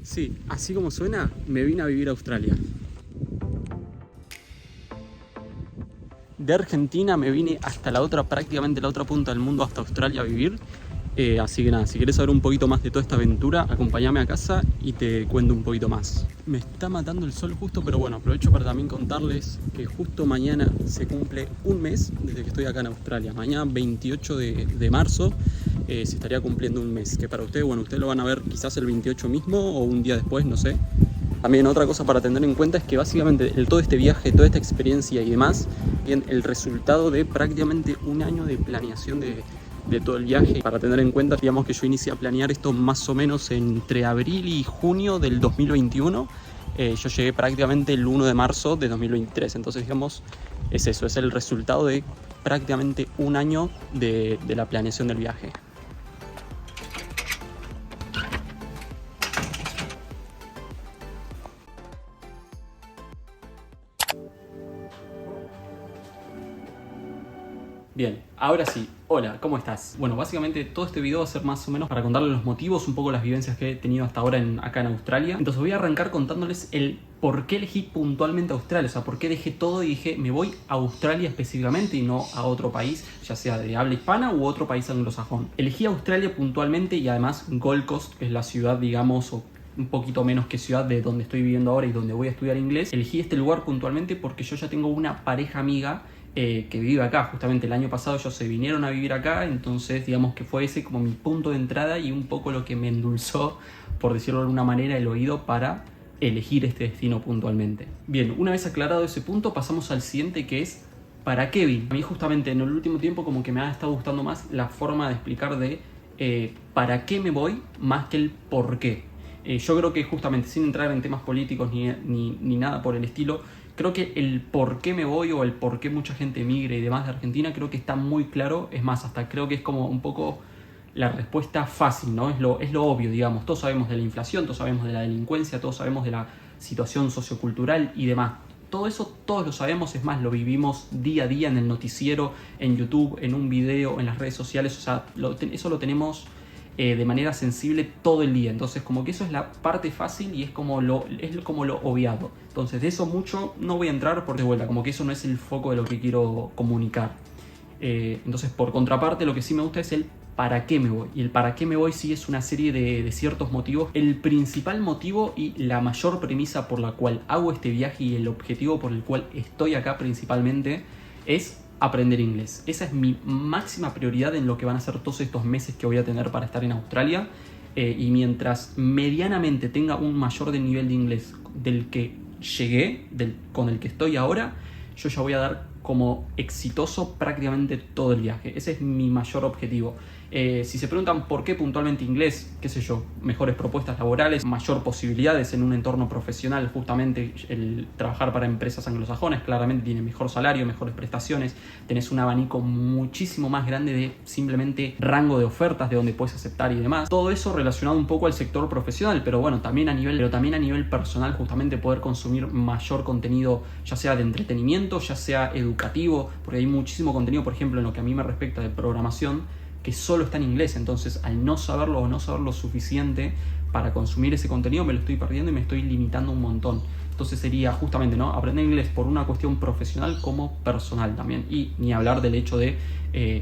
Sí, así como suena, me vine a vivir a Australia. De Argentina me vine hasta prácticamente la otra punta del mundo, hasta Australia a vivir. Así que nada, si querés saber un poquito más de toda esta aventura, acompáñame a casa y te cuento un poquito más. Me está matando el sol justo, pero bueno, aprovecho para también contarles que justo mañana se cumple un mes desde que estoy acá en Australia. Mañana 28 de marzo se estaría cumpliendo un mes, que para ustedes, bueno, ustedes lo van a ver quizás el 28 mismo o un día después, no sé. También otra cosa para tener en cuenta es que básicamente todo este viaje, toda esta experiencia y demás, bien, el resultado de prácticamente un año de planeación de todo el viaje. Para tener en cuenta, digamos que yo inicié a planear esto más o menos entre abril y junio del 2021. Yo llegué prácticamente el 1 de marzo de 2023. Entonces, digamos, es eso, es el resultado de prácticamente un año de la planeación del viaje. Bien, ahora sí, hola, ¿cómo estás? Bueno, básicamente todo este video va a ser más o menos para contarles los motivos, un poco las vivencias que he tenido hasta ahora acá en Australia. Entonces voy a arrancar contándoles el por qué elegí puntualmente Australia, o sea, por qué dejé todo y dije, me voy a Australia específicamente y no a otro país, ya sea de habla hispana u otro país anglosajón. Elegí Australia puntualmente y además Gold Coast, que es la ciudad, digamos, o un poquito menos que ciudad de donde estoy viviendo ahora y donde voy a estudiar inglés. Elegí este lugar puntualmente porque yo ya tengo una pareja amiga que vive acá. Justamente el año pasado ellos se vinieron a vivir acá, entonces digamos que fue ese como mi punto de entrada y un poco lo que me endulzó, por decirlo de alguna manera, el oído para elegir este destino puntualmente. Bien, una vez aclarado ese punto, pasamos al siguiente, que es ¿para qué vine? A mí justamente en el último tiempo como que me ha estado gustando más la forma de explicar de para qué me voy más que el por qué. Yo creo que justamente sin entrar en temas políticos ni nada por el estilo, creo que el por qué me voy o el por qué mucha gente emigre y demás de Argentina creo que está muy claro. Es más, hasta creo que es como un poco la respuesta fácil, ¿no? Es lo obvio, digamos. Todos sabemos de la inflación, todos sabemos de la delincuencia, todos sabemos de la situación sociocultural y demás. Todo eso todos lo sabemos, es más, lo vivimos día a día en el noticiero, en YouTube, en un video, en las redes sociales. O sea, eso lo tenemos de manera sensible todo el día. Entonces como que eso es la parte fácil y es como lo obviado. Entonces de eso mucho no voy a entrar porque de vuelta, como que eso no es el foco de lo que quiero comunicar. Entonces por contraparte lo que sí me gusta es el para qué me voy. Y el para qué me voy sí es una serie de ciertos motivos. El principal motivo y la mayor premisa por la cual hago este viaje y el objetivo por el cual estoy acá principalmente es aprender inglés. Esa es mi máxima prioridad en lo que van a ser todos estos meses que voy a tener para estar en Australia. Y mientras medianamente tenga un mayor nivel de inglés del que llegué, con el que estoy ahora, yo ya voy a dar como exitoso prácticamente todo el viaje. Ese es mi mayor objetivo. Si se preguntan por qué puntualmente inglés, qué sé yo, mejores propuestas laborales, mayor posibilidades en un entorno profesional, justamente el trabajar para empresas anglosajonas claramente tiene mejor salario, mejores prestaciones, tenés un abanico muchísimo más grande de simplemente rango de ofertas de donde puedes aceptar y demás. Todo eso relacionado un poco al sector profesional, pero bueno, también a nivel personal, justamente poder consumir mayor contenido, ya sea de entretenimiento, ya sea educativo, porque hay muchísimo contenido, por ejemplo, en lo que a mí me respecta de programación, que solo está en inglés. Entonces al no saberlo o no saber lo suficiente para consumir ese contenido me lo estoy perdiendo y me estoy limitando un montón. Entonces sería justamente, ¿no?, aprender inglés por una cuestión profesional como personal también. Y ni hablar del hecho de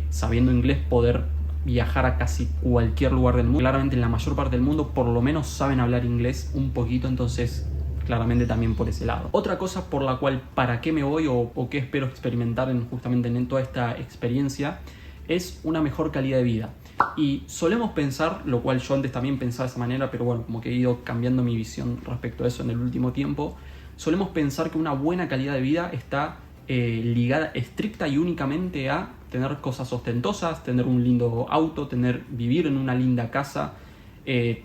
sabiendo inglés poder viajar a casi cualquier lugar del mundo. Claramente en la mayor parte del mundo por lo menos saben hablar inglés un poquito, entonces claramente también por ese lado. Otra cosa por la cual para qué me voy o qué espero experimentar justamente en toda esta experiencia es una mejor calidad de vida. Y solemos pensar, lo cual yo antes también pensaba de esa manera, pero bueno, como que he ido cambiando mi visión respecto a eso en el último tiempo, solemos pensar que una buena calidad de vida está ligada estricta y únicamente a tener cosas ostentosas, tener un lindo auto, vivir en una linda casa,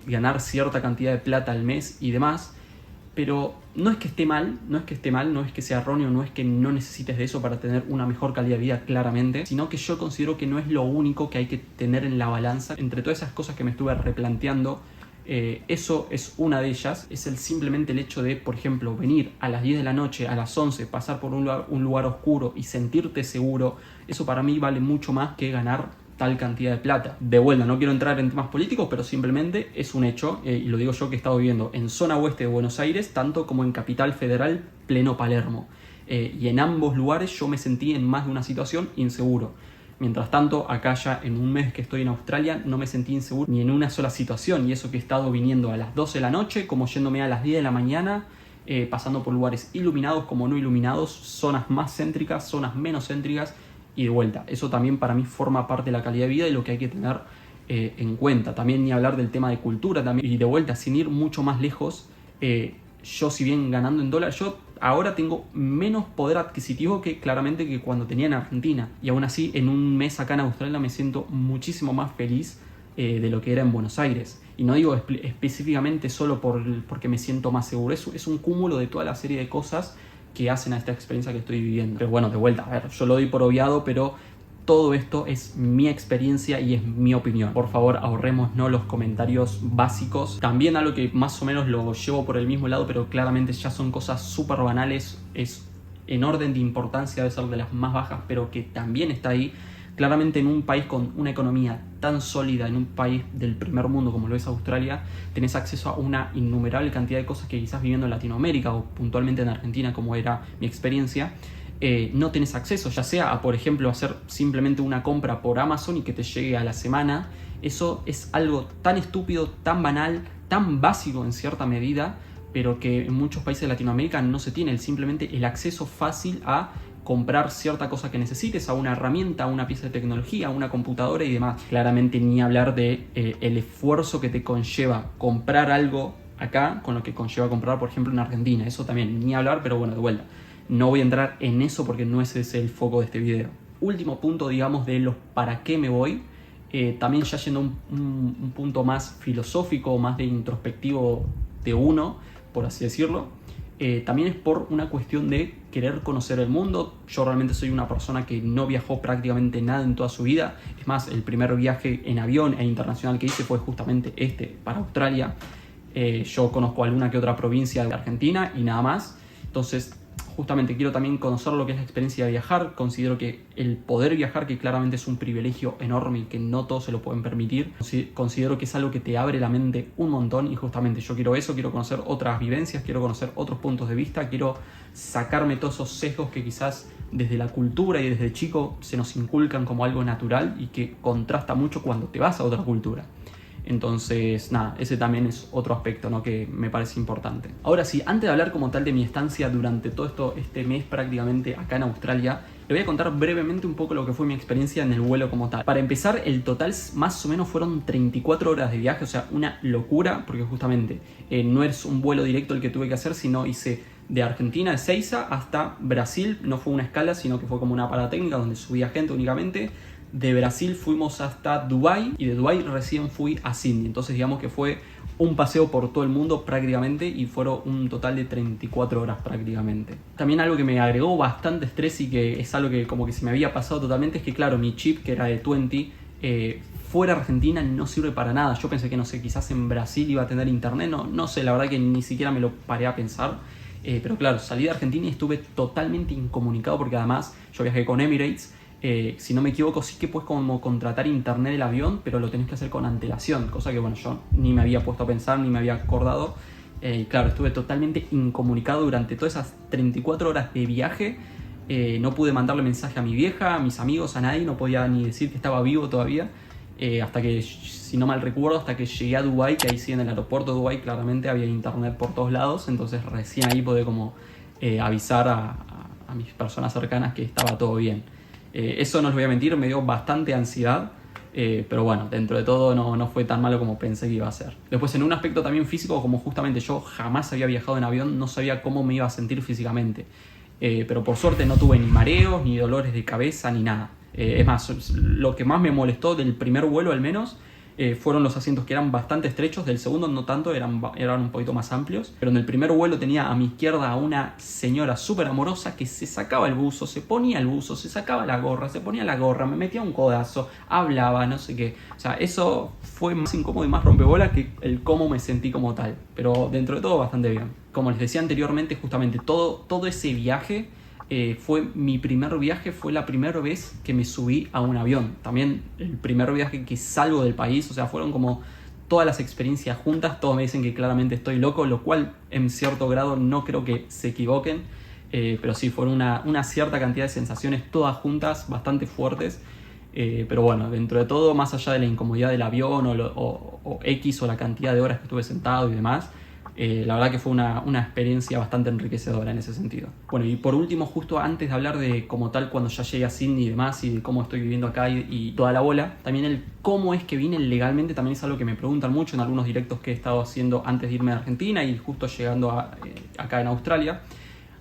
ganar cierta cantidad de plata al mes y demás. Pero no es que esté mal, no es que sea erróneo, no es que no necesites de eso para tener una mejor calidad de vida claramente, sino que yo considero que no es lo único que hay que tener en la balanza. Entre todas esas cosas que me estuve replanteando, eso es una de ellas. Es simplemente el hecho de, por ejemplo, venir a las 10 de la noche, a las 11, pasar por un lugar oscuro y sentirte seguro. Eso para mí vale mucho más que ganar tal cantidad de plata. De vuelta, no quiero entrar en temas políticos, pero simplemente es un hecho, y lo digo yo que he estado viviendo en zona oeste de Buenos Aires, tanto como en Capital Federal, pleno Palermo. Y en ambos lugares yo me sentí en más de una situación inseguro. Mientras tanto, acá ya en un mes que estoy en Australia no me sentí inseguro ni en una sola situación, y eso que he estado viniendo a las 12 de la noche como yéndome a las 10 de la mañana, pasando por lugares iluminados como no iluminados, zonas más céntricas, zonas menos céntricas, y de vuelta, eso también para mí forma parte de la calidad de vida y lo que hay que tener en cuenta. También ni hablar del tema de cultura también, y de vuelta, sin ir mucho más lejos, yo si bien ganando en dólar, yo ahora tengo menos poder adquisitivo que claramente que cuando tenía en Argentina, y aún así en un mes acá en Australia me siento muchísimo más feliz de lo que era en Buenos Aires. Y no digo específicamente solo porque me siento más seguro, es un cúmulo de toda la serie de cosas que hacen a esta experiencia que estoy viviendo. Pero bueno, de vuelta, a ver, yo lo doy por obviado, pero todo esto es mi experiencia y es mi opinión. Por favor, ahorrémonos los comentarios básicos. También algo que más o menos lo llevo por el mismo lado, pero claramente ya son cosas súper banales, es en orden de importancia, debe ser de las más bajas, pero que también está ahí. Claramente en un país con una economía tan sólida, en un país del primer mundo como lo es Australia, tenés acceso a una innumerable cantidad de cosas que quizás viviendo en Latinoamérica o puntualmente en Argentina, como era mi experiencia, no tenés acceso, ya sea a, por ejemplo, hacer simplemente una compra por Amazon y que te llegue a la semana. Eso es algo tan estúpido, tan banal, tan básico en cierta medida, pero que en muchos países de Latinoamérica no se tiene simplemente el acceso fácil a comprar cierta cosa que necesites, a una herramienta, a una pieza de tecnología, a una computadora y demás. Claramente ni hablar de el esfuerzo que te conlleva comprar algo acá con lo que conlleva comprar, por ejemplo, en Argentina. Eso también ni hablar, pero bueno, de vuelta. No voy a entrar en eso porque no ese es el foco de este video. Último punto, digamos, de los para qué me voy. También ya yendo un punto más filosófico, más de introspectivo de uno, por así decirlo. También es por una cuestión de querer conocer el mundo. Yo realmente soy una persona que no viajó prácticamente nada en toda su vida. Es más, el primer viaje en avión e internacional que hice fue justamente para Australia. Yo conozco alguna que otra provincia de Argentina y nada más. Entonces, justamente quiero también conocer lo que es la experiencia de viajar. Considero que el poder viajar, que claramente es un privilegio enorme y que no todos se lo pueden permitir, considero que es algo que te abre la mente un montón, y justamente yo quiero eso, quiero conocer otras vivencias, quiero conocer otros puntos de vista, quiero sacarme todos esos sesgos que quizás desde la cultura y desde chico se nos inculcan como algo natural y que contrasta mucho cuando te vas a otra cultura. Entonces, nada, ese también es otro aspecto, ¿no?, que me parece importante. Ahora sí, antes de hablar como tal de mi estancia durante todo este mes prácticamente acá en Australia, le voy a contar brevemente un poco lo que fue mi experiencia en el vuelo como tal. Para empezar, el total más o menos fueron 34 horas de viaje, o sea, una locura, porque justamente no es un vuelo directo el que tuve que hacer, sino hice de Argentina, de Seiza, hasta Brasil. No fue una escala, sino que fue como una parada técnica donde subía gente únicamente. De Brasil fuimos hasta Dubái y de Dubái recién fui a Sydney. Entonces digamos que fue un paseo por todo el mundo prácticamente y fueron un total de 34 horas prácticamente. También algo que me agregó bastante estrés y que es algo que como que se me había pasado totalmente es que claro, mi chip que era de 20 fuera de Argentina no sirve para nada. Yo pensé que no sé, quizás en Brasil iba a tener internet, no sé, la verdad que ni siquiera me lo paré a pensar. Pero claro, salí de Argentina y estuve totalmente incomunicado porque además yo viajé con Emirates. Si no me equivoco, sí que puedes como contratar internet del avión, pero lo tenés que hacer con antelación, cosa que bueno, yo ni me había puesto a pensar, ni me había acordado. Claro, estuve totalmente incomunicado durante todas esas 34 horas de viaje. No pude mandarle mensaje a mi vieja, a mis amigos, a nadie, no podía ni decir que estaba vivo todavía. Hasta que, si no mal recuerdo, hasta que llegué a Dubái, que ahí sí en el aeropuerto de Dubái claramente había internet por todos lados, entonces recién ahí pude como avisar a mis personas cercanas que estaba todo bien. Eso no les voy a mentir, me dio bastante ansiedad, pero bueno, dentro de todo no fue tan malo como pensé que iba a ser. Después en un aspecto también físico, como justamente yo jamás había viajado en avión, no sabía cómo me iba a sentir físicamente. Pero por suerte no tuve ni mareos, ni dolores de cabeza, ni nada. Es más, lo que más me molestó del primer vuelo al menos fueron los asientos que eran bastante estrechos. Del segundo no tanto, eran un poquito más amplios. Pero en el primer vuelo tenía a mi izquierda a una señora súper amorosa que se sacaba el buzo, se ponía el buzo, se sacaba la gorra, se ponía la gorra, me metía un codazo, hablaba, no sé qué. O sea, eso fue más incómodo y más rompebolas que el cómo me sentí como tal. Pero dentro de todo bastante bien. Como les decía anteriormente, justamente todo ese viaje fue mi primer viaje, fue la primera vez que me subí a un avión. También el primer viaje que salgo del país, o sea, fueron como todas las experiencias juntas. Todos me dicen que claramente estoy loco, lo cual en cierto grado no creo que se equivoquen, pero sí, fueron una cierta cantidad de sensaciones todas juntas, bastante fuertes. Pero bueno, dentro de todo, más allá de la incomodidad del avión o X o la cantidad de horas que estuve sentado y demás, la verdad que fue una experiencia bastante enriquecedora en ese sentido. Bueno, y por último, justo antes de hablar de como tal cuando ya llegué a Sydney y demás, y de cómo estoy viviendo acá y toda la bola, también el cómo es que vine legalmente también es algo que me preguntan mucho en algunos directos que he estado haciendo antes de irme a Argentina y justo llegando acá en Australia.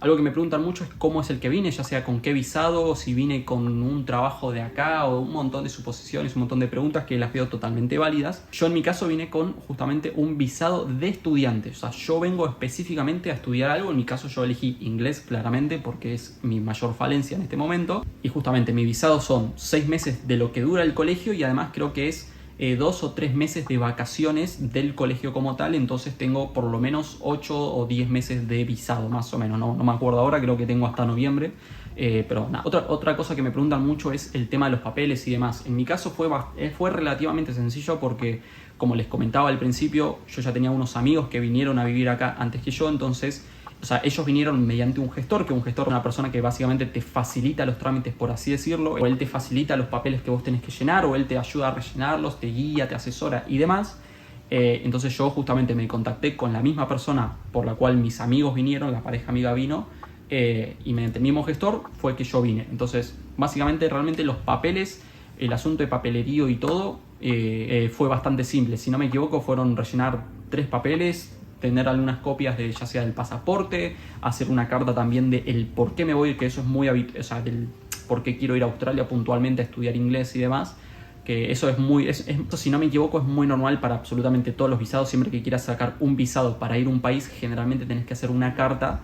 Algo que me preguntan mucho es cómo es el que vine, ya sea con qué visado, si vine con un trabajo de acá o un montón de suposiciones, un montón de preguntas que las veo totalmente válidas. Yo en mi caso vine con justamente un visado de estudiante, o sea, yo vengo específicamente a estudiar algo. En mi caso yo elegí inglés claramente porque es mi mayor falencia en este momento. Y justamente mi visado son 6 meses de lo que dura el colegio y además creo que es 2 o 3 meses de vacaciones del colegio como tal, entonces tengo por lo menos 8 o 10 meses de visado más o menos, no me acuerdo ahora, creo que tengo hasta noviembre, pero nada. Otra cosa que me preguntan mucho es el tema de los papeles y demás. En mi caso fue relativamente sencillo porque, como les comentaba al principio, yo ya tenía unos amigos que vinieron a vivir acá antes que yo, entonces, o sea, ellos vinieron mediante un gestor, que un gestor es una persona que básicamente te facilita los trámites, por así decirlo, o él te facilita los papeles que vos tenés que llenar, o él te ayuda a rellenarlos, te guía, te asesora y demás. Entonces yo justamente me contacté con la misma persona por la cual mis amigos vinieron, la pareja amiga vino, y mediante el mismo gestor fue que yo vine. Entonces, básicamente, realmente los papeles, el asunto de papelerío y todo, fue bastante simple. Si no me equivoco, fueron rellenar 3 papeles, tener algunas copias de ya sea del pasaporte, hacer una carta también de el por qué me voy, que eso es muy habitual, o sea, del por qué quiero ir a Australia puntualmente a estudiar inglés y demás, que eso es muy, si no me equivoco, es muy normal para absolutamente todos los visados. Siempre que quieras sacar un visado para ir a un país, generalmente tenés que hacer una carta,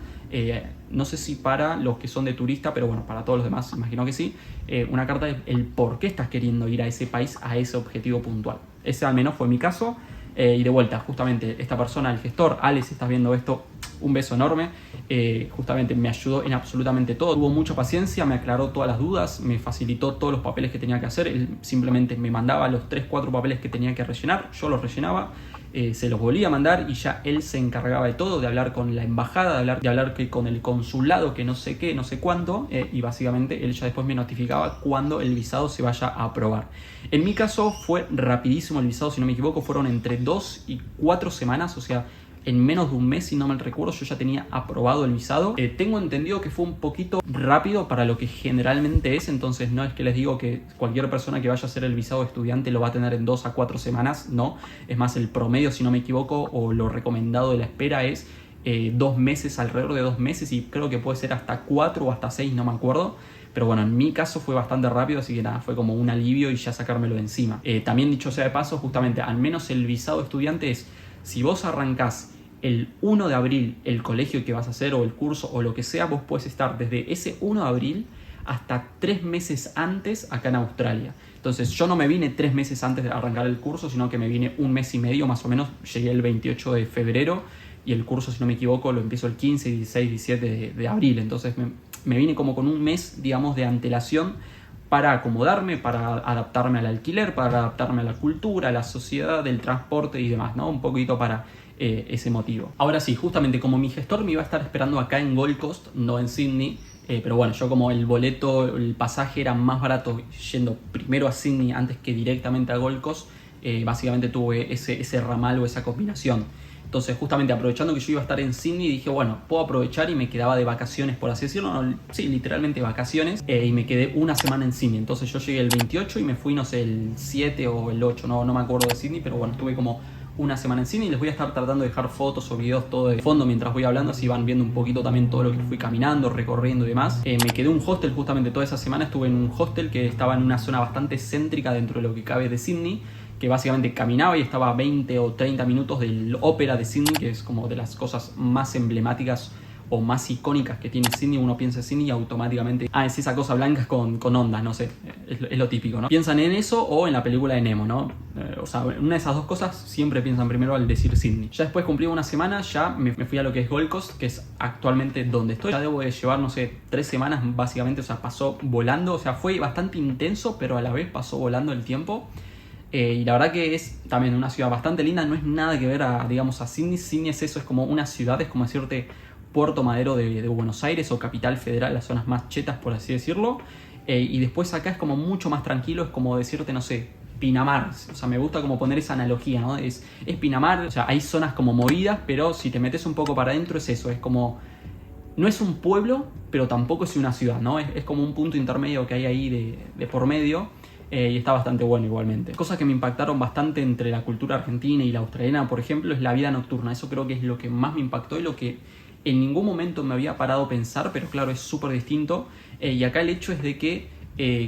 no sé si para los que son de turista, pero bueno, para todos los demás imagino que sí, una carta de el por qué estás queriendo ir a ese país, a ese objetivo puntual. Ese al menos fue mi caso. Y de vuelta, justamente esta persona, el gestor, Ale, si estás viendo esto, un beso enorme. Justamente me ayudó en absolutamente todo, tuvo mucha paciencia, me aclaró todas las dudas, me facilitó todos los papeles que tenía que hacer. Él simplemente me mandaba los 3-4 papeles que tenía que rellenar, yo los rellenaba, se los volvía a mandar y ya él se encargaba de todo, de hablar con la embajada, de hablar que con el consulado, que no sé qué, no sé cuánto, y básicamente él ya después me notificaba cuando el visado se vaya a aprobar. En mi caso fue rapidísimo el visado, si no me equivoco, fueron entre 2 y 4 semanas, o sea, en menos de un mes, si no me recuerdo, yo ya tenía aprobado el visado. Tengo entendido que fue un poquito rápido para lo que generalmente es, entonces no es que les digo que cualquier persona que vaya a hacer el visado de estudiante lo va a tener en 2 a 4 semanas, no. Es más, el promedio, si no me equivoco, o lo recomendado de la espera es 2 meses, alrededor de 2 meses, y creo que puede ser hasta 4 o hasta 6, no me acuerdo. Pero bueno, en mi caso fue bastante rápido, así que nada, fue como un alivio y ya sacármelo de encima. También dicho sea de paso, justamente, al menos el visado de estudiante es, si vos arrancás el 1 de abril el colegio que vas a hacer o el curso o lo que sea, vos puedes estar desde ese 1 de abril hasta 3 meses antes acá en Australia. Entonces yo no me vine 3 meses antes de arrancar el curso, sino que me vine 1 mes y medio más o menos. Llegué el 28 de febrero y el curso, si no me equivoco, lo empiezo el 15, 16, 17 de abril. Entonces me vine como con un mes, digamos, de antelación para acomodarme, para adaptarme al alquiler, para adaptarme a la cultura, a la sociedad, el transporte y demás, ¿no? Un poquito para ese motivo. Ahora sí, justamente como mi gestor me iba a estar esperando acá en Gold Coast, no en Sydney, pero bueno, yo como el boleto, el pasaje era más barato yendo primero a Sydney antes que directamente a Gold Coast, básicamente tuve ese ramal o esa combinación. Entonces, justamente aprovechando que yo iba a estar en Sydney, dije, bueno, puedo aprovechar y me quedaba de vacaciones, por así decirlo. No, sí, literalmente vacaciones. Y me quedé una semana en Sydney. Entonces yo llegué el 28 y me fui, no sé, el 7 o el 8, no me acuerdo de Sydney, pero bueno, estuve como una semana en Sydney. Les voy a estar tratando de dejar fotos o videos todo de fondo mientras voy hablando, así van viendo un poquito también todo lo que fui caminando, recorriendo y demás. Me quedé en un hostel justamente toda esa semana. Estuve en un hostel que estaba en una zona bastante céntrica dentro de lo que cabe de Sydney, que básicamente caminaba y estaba a 20 o 30 minutos del ópera de Sydney, que es como de las cosas más emblemáticas o más icónicas que tiene Sydney. Uno piensa en Sydney y automáticamente, es esa cosa blanca con ondas, no sé, es lo típico, ¿no? Piensan en eso o en la película de Nemo, ¿no? O sea, una de esas dos cosas siempre piensan primero al decir Sydney. Ya después cumplí una semana, ya me fui a lo que es Gold Coast, que es actualmente donde estoy. Ya debo de llevar, no sé, 3 semanas básicamente, o sea, pasó volando, o sea, fue bastante intenso, pero a la vez pasó volando el tiempo. Y la verdad que es también una ciudad bastante linda, no es nada que ver a, digamos, a Sydney. Sydney es eso, es como una ciudad, es como decirte Puerto Madero de Buenos Aires o Capital Federal, las zonas más chetas, por así decirlo. Y después acá es como mucho más tranquilo, es como decirte, no sé, Pinamar. O sea, me gusta como poner esa analogía, ¿no? Es Pinamar, o sea, hay zonas como movidas, pero si te metes un poco para adentro es eso, es como... No es un pueblo, pero tampoco es una ciudad, ¿no? Es como un punto intermedio que hay ahí de por medio. Y está bastante bueno igualmente. Cosas que me impactaron bastante entre la cultura argentina y la australiana, por ejemplo, es la vida nocturna. Eso creo que es lo que más me impactó y lo que en ningún momento me había parado a pensar, pero claro, es súper distinto. Y acá el hecho es de que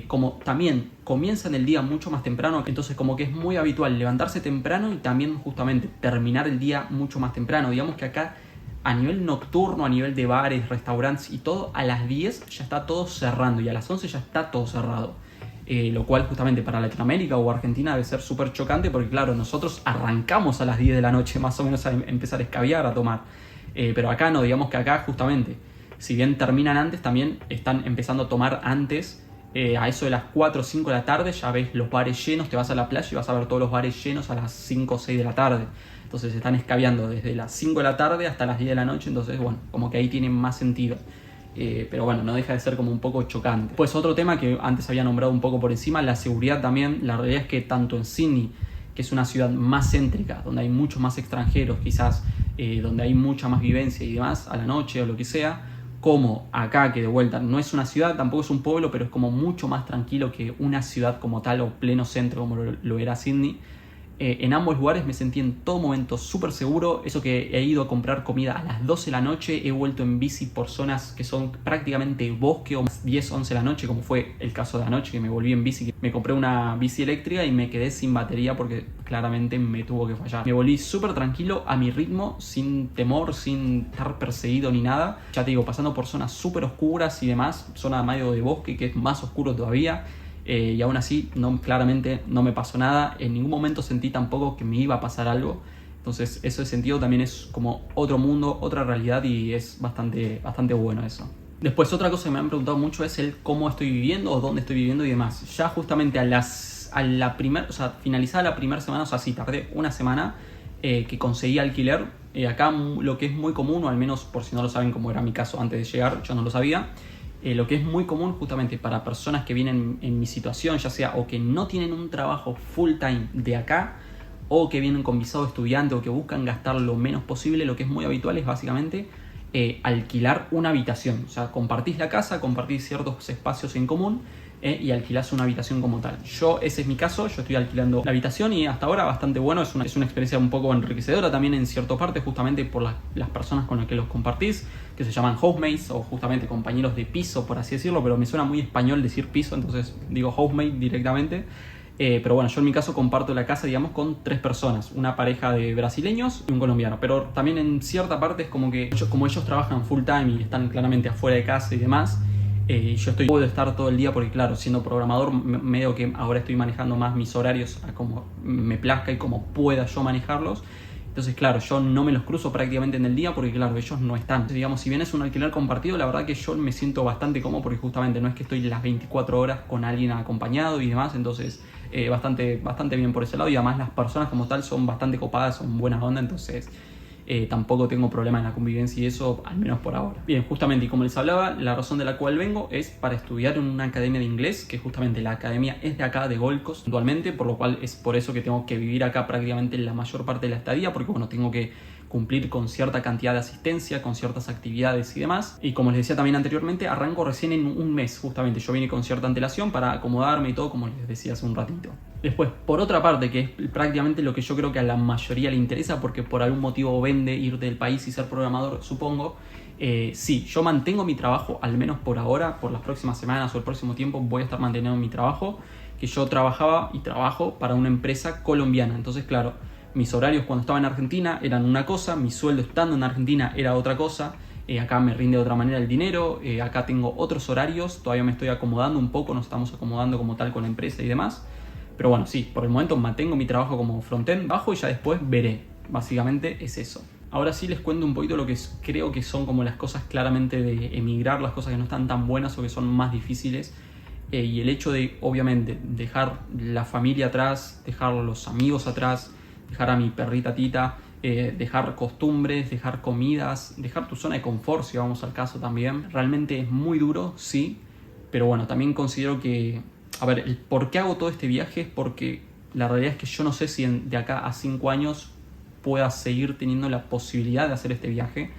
como también comienzan el día mucho más temprano, entonces como que es muy habitual levantarse temprano y también justamente terminar el día mucho más temprano. Digamos que acá a nivel nocturno, a nivel de bares, restaurantes y todo, a las 10 ya está todo cerrando y a las 11 ya está todo cerrado. Lo cual justamente para Latinoamérica o Argentina debe ser súper chocante porque claro, nosotros arrancamos a las 10 de la noche más o menos a empezar a escabiar, a tomar. Pero acá no, digamos que acá justamente, si bien terminan antes, también están empezando a tomar antes. A eso de las 4 o 5 de la tarde ya ves los bares llenos, te vas a la playa y vas a ver todos los bares llenos a las 5 o 6 de la tarde. Entonces están escabeando desde las 5 de la tarde hasta las 10 de la noche, entonces bueno, como que ahí tiene más sentido. Pero bueno, no deja de ser como un poco chocante. Pues otro tema que antes había nombrado un poco por encima, la seguridad también. La realidad es que tanto en Sydney, que es una ciudad más céntrica, donde hay muchos más extranjeros quizás, donde hay mucha más vivencia y demás a la noche o lo que sea, como acá, que de vuelta no es una ciudad, tampoco es un pueblo, pero es como mucho más tranquilo que una ciudad como tal o pleno centro como lo era Sydney. En ambos lugares me sentí en todo momento súper seguro. Eso que he ido a comprar comida a las 12 de la noche, he vuelto en bici por zonas que son prácticamente bosque o 10, 11 de la noche, como fue el caso de anoche que me volví en bici. Me compré una bici eléctrica y me quedé sin batería porque claramente me tuvo que fallar. Me volví súper tranquilo, a mi ritmo, sin temor, sin estar perseguido ni nada. Ya te digo, pasando por zonas súper oscuras y demás, zona medio de bosque que es más oscuro todavía. Y aún así, claramente no me pasó nada. En ningún momento sentí tampoco que me iba a pasar algo. Entonces, eso de sentido también es como otro mundo, otra realidad y es bastante bueno eso. Después, otra cosa que me han preguntado mucho es el cómo estoy viviendo o dónde estoy viviendo y demás. Ya justamente finalizada la primera semana, o sea, sí, tardé una semana que conseguí alquiler. Acá lo que es muy común, o al menos por si no lo saben, como era mi caso antes de llegar, yo no lo sabía. Lo que es muy común justamente para personas que vienen en mi situación, ya sea o que no tienen un trabajo full time de acá, o que vienen con visado estudiante o que buscan gastar lo menos posible, lo que es muy habitual es básicamente alquilar una habitación. O sea, compartís la casa, compartís ciertos espacios en común y alquilás una habitación como tal. Ese es mi caso, yo estoy alquilando la habitación y hasta ahora bastante bueno, es una experiencia un poco enriquecedora también en cierta parte, justamente por las personas con las que los compartís, que se llaman housemates o justamente compañeros de piso, por así decirlo, pero me suena muy español decir piso, entonces digo housemate directamente. Pero bueno, yo en mi caso comparto la casa, digamos, con 3 personas, una pareja de brasileños y un colombiano, pero también en cierta parte es como que como ellos trabajan full time y están claramente afuera de casa y demás, yo puedo estar todo el día porque claro, siendo programador medio que ahora estoy manejando más mis horarios a como me plazca y como pueda yo manejarlos. Entonces, claro, yo no me los cruzo prácticamente en el día porque, claro, ellos no están. Entonces, digamos, si bien es un alquiler compartido, la verdad que yo me siento bastante cómodo porque justamente no es que estoy las 24 horas con alguien acompañado y demás. Entonces, bastante bien por ese lado. Y además las personas como tal son bastante copadas, son buenas onda. Entonces, tampoco tengo problema en la convivencia y eso, al menos por ahora. Bien, justamente, y como les hablaba, la razón de la cual vengo es para estudiar en una academia de inglés, que justamente la academia es de acá, de Gold Coast, puntualmente, por lo cual es por eso que tengo que vivir acá prácticamente la mayor parte de la estadía, porque bueno, tengo que cumplir con cierta cantidad de asistencia, con ciertas actividades y demás. Y como les decía también anteriormente, arranco recién en un mes, justamente. Yo vine con cierta antelación para acomodarme y todo, como les decía hace un ratito. Después, por otra parte, que es prácticamente lo que yo creo que a la mayoría le interesa, porque por algún motivo vende ir del país y ser programador, supongo. Sí, yo mantengo mi trabajo, al menos por ahora, por las próximas semanas o el próximo tiempo voy a estar manteniendo mi trabajo, que yo trabajaba y trabajo para una empresa colombiana. Entonces, claro, mis horarios cuando estaba en Argentina eran una cosa, mi sueldo estando en Argentina era otra cosa. acá me rinde de otra manera el dinero, acá tengo otros horarios, todavía me estoy acomodando un poco, nos estamos acomodando como tal con la empresa y demás. Pero bueno, sí, por el momento mantengo mi trabajo como frontend bajo y ya después veré. Básicamente es eso. Ahora sí les cuento un poquito lo que creo que son como las cosas claramente de emigrar, las cosas que no están tan buenas o que son más difíciles. Y el hecho de, obviamente, dejar la familia atrás, dejar los amigos atrás, dejar a mi perrita Tita, dejar costumbres, dejar comidas, dejar tu zona de confort, si vamos al caso también. Realmente es muy duro, sí, pero bueno, también considero que, a ver, el por qué hago todo este viaje es porque la realidad es que yo no sé si de acá a 5 años pueda seguir teniendo la posibilidad de hacer este viaje.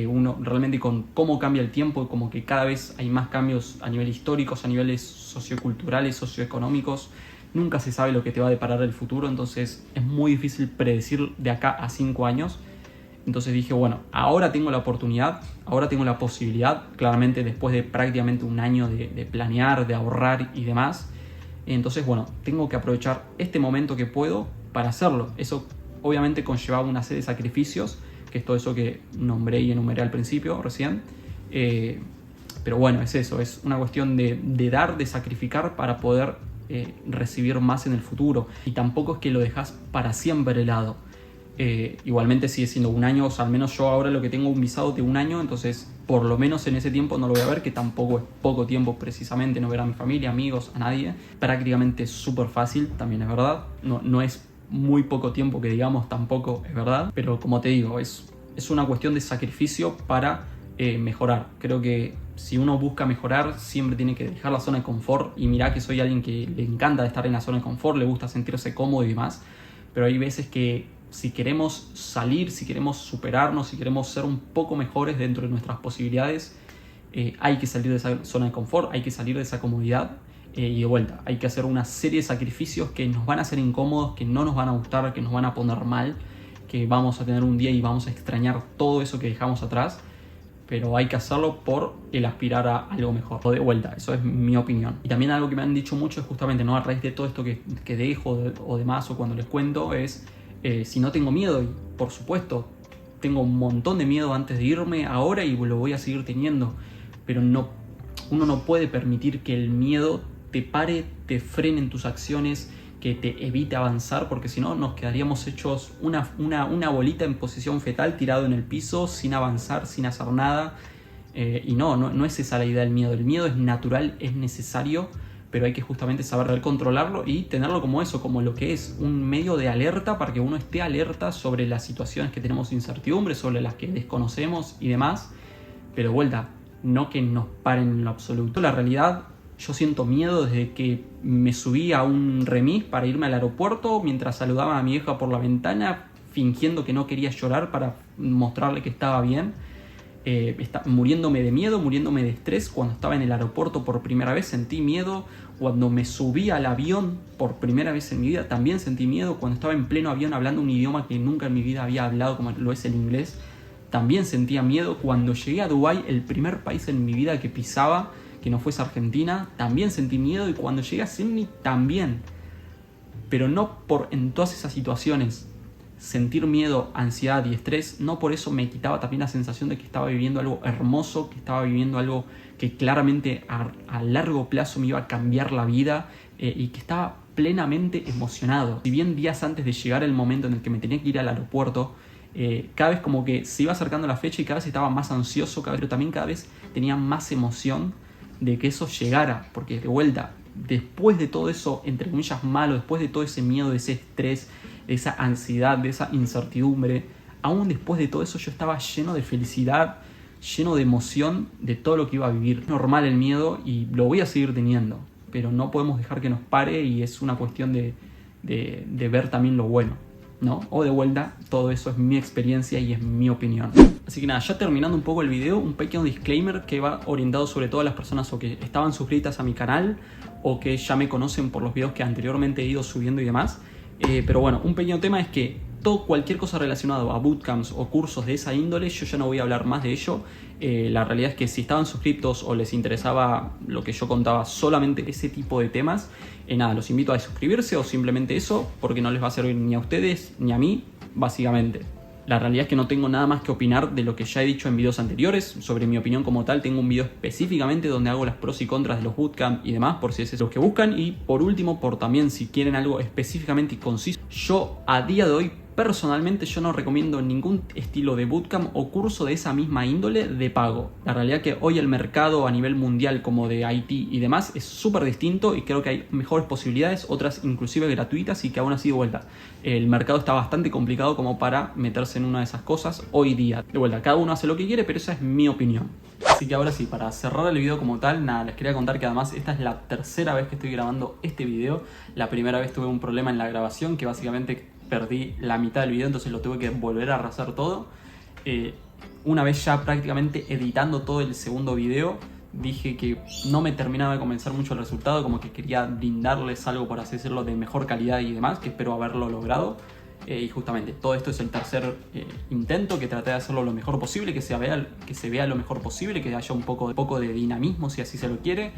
Uno realmente con cómo cambia el tiempo, como que cada vez hay más cambios a nivel históricos, a niveles socioculturales, socioeconómicos. Nunca se sabe lo que te va a deparar el futuro, entonces es muy difícil predecir de acá a 5 años. Entonces dije, bueno, ahora tengo la oportunidad, ahora tengo la posibilidad, claramente después de prácticamente un año de planear, de ahorrar y demás. Entonces, bueno, tengo que aprovechar este momento que puedo para hacerlo. Eso obviamente conllevaba una serie de sacrificios, que es todo eso que nombré y enumeré al principio recién. Pero bueno, es eso, es una cuestión de dar, de sacrificar para poder recibir más en el futuro. Y tampoco es que lo dejas para siempre de lado. Igualmente sigue siendo un año, o sea, al menos yo ahora lo que tengo un visado de un año, entonces por lo menos en ese tiempo no lo voy a ver, que tampoco es poco tiempo precisamente, no ver a mi familia, amigos, a nadie. Prácticamente súper fácil, también es verdad. No es muy poco tiempo que digamos, tampoco es verdad, pero como te digo, es una cuestión de sacrificio para mejorar. Creo que si uno busca mejorar, siempre tiene que dejar la zona de confort, y mirá que soy alguien que le encanta estar en la zona de confort, le gusta sentirse cómodo y demás, pero hay veces que si queremos salir, si queremos superarnos, si queremos ser un poco mejores dentro de nuestras posibilidades, hay que salir de esa zona de confort, hay que salir de esa comodidad. Y de vuelta, hay que hacer una serie de sacrificios que nos van a hacer incómodos, que no nos van a gustar, que nos van a poner mal, que vamos a tener un día y vamos a extrañar todo eso que dejamos atrás, pero hay que hacerlo por el aspirar a algo mejor. O de vuelta, eso es mi opinión. Y también algo que me han dicho mucho es justamente, ¿no?, a raíz de todo esto que dejo o demás, o cuando les cuento, es si no tengo miedo. Y por supuesto, tengo un montón de miedo antes de irme ahora y lo voy a seguir teniendo, pero uno no puede permitir que el miedo te pare, te frene en tus acciones, que te evite avanzar, porque si no nos quedaríamos hechos una bolita en posición fetal, tirado en el piso, sin avanzar, sin hacer nada. Y no es esa la idea del miedo. El miedo es natural, es necesario, pero hay que justamente saber controlarlo y tenerlo como eso, como lo que es un medio de alerta, para que uno esté alerta sobre las situaciones que tenemos incertidumbre, sobre las que desconocemos y demás. Pero vuelta, no que nos paren en lo absoluto. La realidad, yo siento miedo desde que me subí a un remis para irme al aeropuerto, mientras saludaba a mi hija por la ventana, fingiendo que no quería llorar para mostrarle que estaba bien. Muriéndome de miedo, muriéndome de estrés. Cuando estaba en el aeropuerto por primera vez sentí miedo. Cuando me subí al avión por primera vez en mi vida también sentí miedo. Cuando estaba en pleno avión hablando un idioma que nunca en mi vida había hablado, como lo es el inglés, también sentía miedo. Cuando llegué a Dubái, el primer país en mi vida que pisaba, que no fuese Argentina, también sentí miedo. Y cuando llegué a Sydney también. Pero no por en todas esas situaciones sentir miedo, ansiedad y estrés, no por eso me quitaba también la sensación de que estaba viviendo algo hermoso, que estaba viviendo algo que claramente a largo plazo me iba a cambiar la vida, y que estaba plenamente emocionado. Si bien días antes de llegar el momento en el que me tenía que ir al aeropuerto, cada vez como que se iba acercando la fecha y cada vez estaba más ansioso, pero también cada vez tenía más emoción de que eso llegara, porque de vuelta, después de todo eso, entre comillas, malo, después de todo ese miedo, de ese estrés, de esa ansiedad, de esa incertidumbre, aún después de todo eso yo estaba lleno de felicidad, lleno de emoción de todo lo que iba a vivir. Es normal el miedo y lo voy a seguir teniendo, pero no podemos dejar que nos pare, y es una cuestión de ver también lo bueno, ¿no? O de vuelta, todo eso es mi experiencia y es mi opinión. Así que nada, ya terminando un poco el video, un pequeño disclaimer que va orientado sobre todo a las personas o que estaban suscritas a mi canal o que ya me conocen por los videos que anteriormente he ido subiendo y demás. Pero bueno, un pequeño tema es que cualquier cosa relacionada a bootcamps o cursos de esa índole, yo ya no voy a hablar más de ello. La realidad es que si estaban suscriptos o les interesaba lo que yo contaba, solamente ese tipo de temas, nada, los invito a suscribirse o simplemente eso, porque no les va a servir ni a ustedes ni a mí, básicamente. La realidad es que no tengo nada más que opinar de lo que ya he dicho en videos anteriores. Sobre mi opinión como tal, tengo un video específicamente donde hago las pros y contras de los bootcamp y demás, por si es eso lo que buscan. Y por último, por también si quieren algo específicamente y conciso, yo a día de hoy personalmente yo no recomiendo ningún estilo de bootcamp o curso de esa misma índole de pago. La realidad es que hoy el mercado a nivel mundial como de IT y demás es súper distinto y creo que hay mejores posibilidades, otras inclusive gratuitas y que aún así de vuelta. El mercado está bastante complicado como para meterse en una de esas cosas hoy día. De vuelta, cada uno hace lo que quiere, pero esa es mi opinión. Así que ahora sí, para cerrar el video como tal, nada, les quería contar que además esta es la tercera vez que estoy grabando este video. La primera vez tuve un problema en la grabación que básicamente perdí la mitad del video, entonces lo tuve que volver a rehacer todo. Una vez ya prácticamente editando todo el segundo video, dije que no me terminaba de convencer mucho el resultado, como que quería brindarles algo, por así decirlo, de mejor calidad y demás, que espero haberlo logrado. Y justamente todo esto es el tercer intento, que traté de hacerlo lo mejor posible, que se vea lo mejor posible, que haya un poco de dinamismo si así se lo quiere.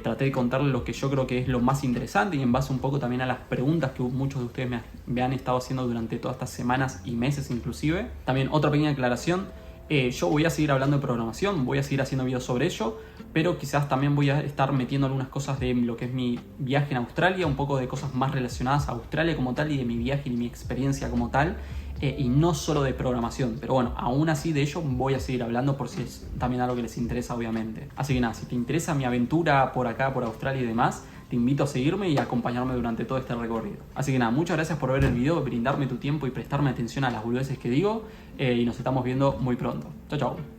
Traté de contarles lo que yo creo que es lo más interesante y en base un poco también a las preguntas que muchos de ustedes me han estado haciendo durante todas estas semanas y meses inclusive. También otra pequeña aclaración. Yo voy a seguir hablando de programación, voy a seguir haciendo videos sobre ello, pero quizás también voy a estar metiendo algunas cosas de lo que es mi viaje en Australia, un poco de cosas más relacionadas a Australia como tal y de mi viaje y mi experiencia como tal, y no solo de programación. Pero bueno, aún así de ello voy a seguir hablando por si es también algo que les interesa obviamente. Así que nada, si te interesa mi aventura por acá, por Australia y demás, te invito a seguirme y a acompañarme durante todo este recorrido. Así que nada, muchas gracias por ver el video, brindarme tu tiempo y prestarme atención a las boludeces que digo. Y nos estamos viendo muy pronto. Chao, chao.